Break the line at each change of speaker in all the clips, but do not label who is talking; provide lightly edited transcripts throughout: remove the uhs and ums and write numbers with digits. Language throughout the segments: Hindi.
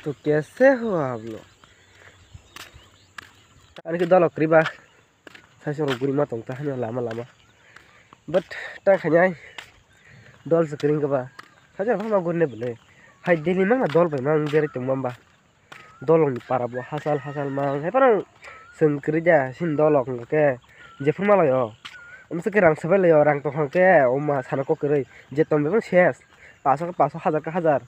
तो कैसे हो आप लोग अरे कि दल करीबा सासे गुरी मा तंग ताहने लामा लामा बट ता खन्याय दल सकरिंग का बा सासे मा गुरने बले हाय दिल्ली मा दल पे मा जेरे तुम बा दल पारा बो हासाल हासाल मा है पर संकरी जा सिन दल के जेफुर मा लायो हमसे के रंग सबे लायो रंग तो के ओमा साना को करे जे तम बे शेष 500 हजार का हजार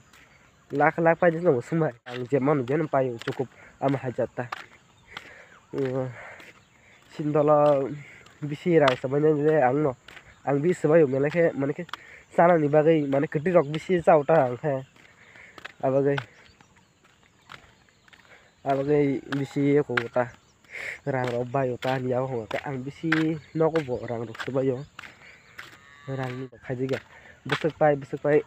लाख लाख पाइ दिस नो सुमाय आं जे मन जेन पायो चुकुप आम हाजाता सिंदला बिसि रां सबने जे आं न आं बि सबायो मेलेखे माने के साना नि बागै माने कटि रक बिसि जावता आं हे आबागै बिसि कोता रां रक बायो ता निया हो का आं बिसि नको बो रां रक सबायो रां नि खाजि गे बुसक पाइ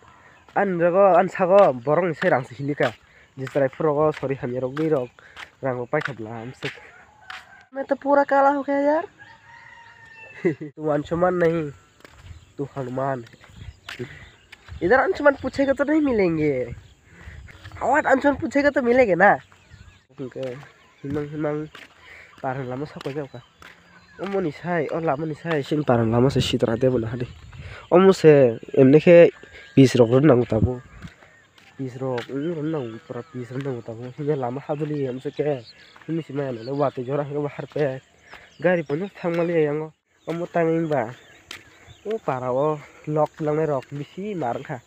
अन रगो अन सागो बरं से रां हिलिका जिसराय फ्रगो सॉरी हम रक गई रक रां पाइ खबला हमसे मैं तो पूरा काला हो गया यार तू अंशुमान नहीं तू हनुमान इधर अंशुमान पूछेगा तो नहीं मिलेंगे और अंशुमान पूछेगा तो मिलेंगे ना हिमंग हिमंग पारन लामा सको जाओ का ओमोनी साइ और लामानी साइ सिन पारन लामा से सितरा दे बोला हदे ओमुसे एमने के 20 रक रन ताबो 20 रक रन पूरा 20 रन ताबो हिने लामा हादुली हमसे के मिसि माया ले वाते जरा के बाहर पे गाड़ी पन थांगमाले आंगो ओमो तांगिंबा ओ पाराओ लक लांनाय रक बिसि मारखा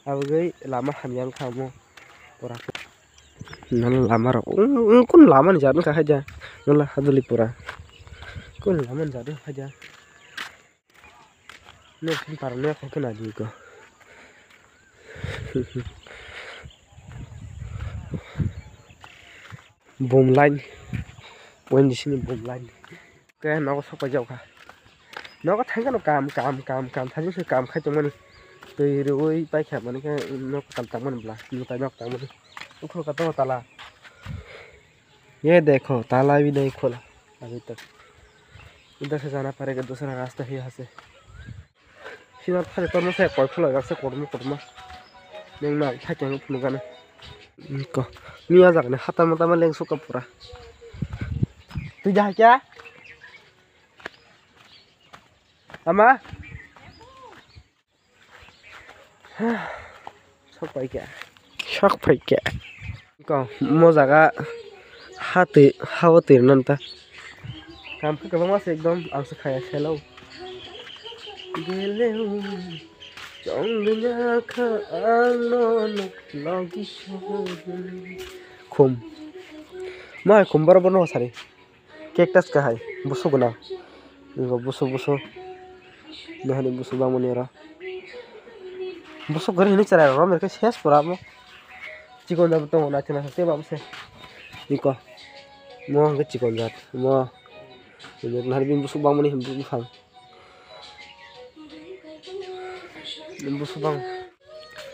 अब गई लामा हामियां खामो पूरा नल लामा रक कुन लामा नि जादन का हाजा नला हादुली पूरा कुन लामा नि जादन हाजा ने फिन पारने खना दी को बम लाइन वनदिसनि बम लाइन के नगो सको जाओ का नगो थांगनो काम थाजिन से काम खाइ तमनि दै रोइ पाइखा माने के नक काम तमन ब्ला नुताय नक तमन उखो का तो ताला ये देखो ताला भी नहीं खोला अभी तक इधर से जाना पड़ेगा दूसरा रास्ता है यहाँ से सीधा थारे तमन से कोइ फुला गासे कोरमा नेंगना खाइतेंग फुनुगाने को मिया जागने हाता मता मा लेंग सुका पूरा तू जा क्या अमा शक पाइ क्या को मो जागा हावते नंता काम के गबा मास एकदम आंसे खाया सेलाव गेले चंगना खा आनो लगी खुम मा खुम बराबर न सारे केक्टस का है बुसो गुना इगो बुसो नहनि बुसो बामनेरा बुसो गरि नि चरा र मेरे के शेष पूरा मो चिकन जाब तो ना चना से बाबू से इको मो के चिकन जात मो इने नहनि बुसो बामने हम बुफां बुसो बां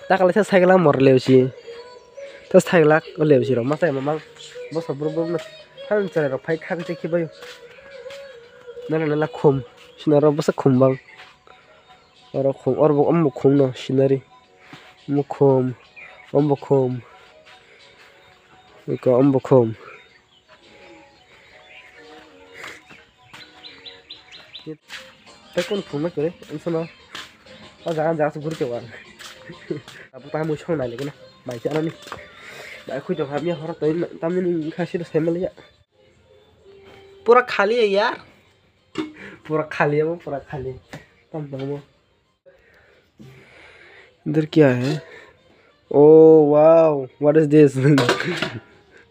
ताकले से साइकेला मरलेवसी तो साइकेला लेवसी र मासाय ममां बस ब्रब न थान चरा र फाइ खाके खिबायो नला खुम सिनार बस खुमबां और अम्म खुम न सिनारी मुखुम अम्म खुम इको अम्म खुम तकन खुम करे इंसना और जा से घुर के वार अब ता मु छौ ना लेकिन भाई चला नहीं भाई खुद तो भाबिया हर तमने खासी सेमल या पूरा खाली है यार पूरा खाली है वो पूरा खाली तम वो इधर क्या है oh wow what is this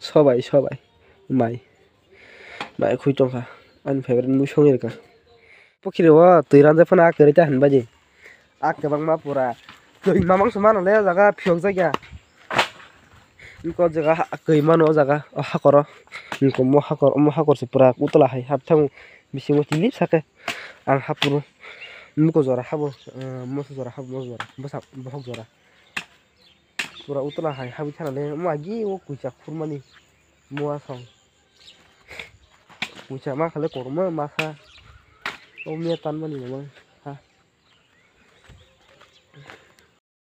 सबाई माई खुद तो का आन फेवरेट मु संगे का पखिरे वा तैरान जफना करता हनबाजे आक के बांगमा पूरा कई मामंग समान ले जगह फियक जाया इनको जगह कई मानो जगह हाकर इनको मो हाकर से पूरा उतला है हाबथां बिसिमो तिलि साके आं हापुरु मुको जरा हाबो मोसो जरा हाबो मोसो जरा बसा बहक जरा पूरा उतला है हाबि थानाले मागी ओ कुचा खुरमानि मुआ सं कुचा मा खाले करम माखा ओ मिया तान मानि